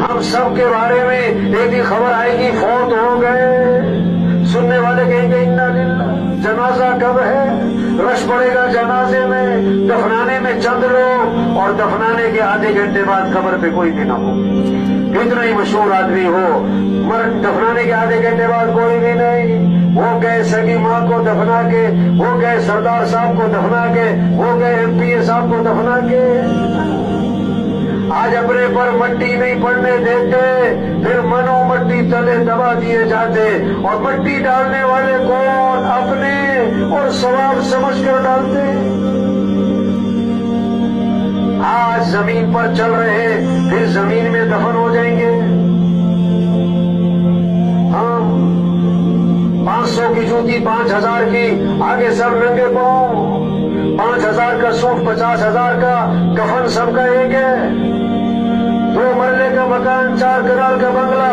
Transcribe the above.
हम सब के बारे में एक ही खबर आएगी, फौत हो गए। सुनने वाले कहेंगे इन्ना लिल्लाह। जनाजा कब है? रश पड़ेगा जनाजे में, दफनाने में चंद लोग, और दफनाने के आधे घंटे बाद कब्र पे कोई भी ना हो। इतना ही मशहूर आदमी हो, मर दफनाने के आधे घंटे बाद कोई भी नहीं। वो गए सगी माँ को दफना के, वो गए सरदार साहब को दफना के, वो गए एमपीए साहब को दफना के। आज अपने पर मट्टी नहीं पड़ने देते, फिर मनो मट्टी तले दबा दिए जाते, और मट्टी डालने वाले कौन? अपने, और सवाब समझकर डालते। आज जमीन पर चल रहे, फिर जमीन में दफन हो जाएंगे। हाँ, 500 की जूती 5000 की, आगे सब नंगे पांव। 5000 का सूट, 50,000 का कफन, सबका एक है। 2 मरले का मकान, 4 कनाल का बंगला,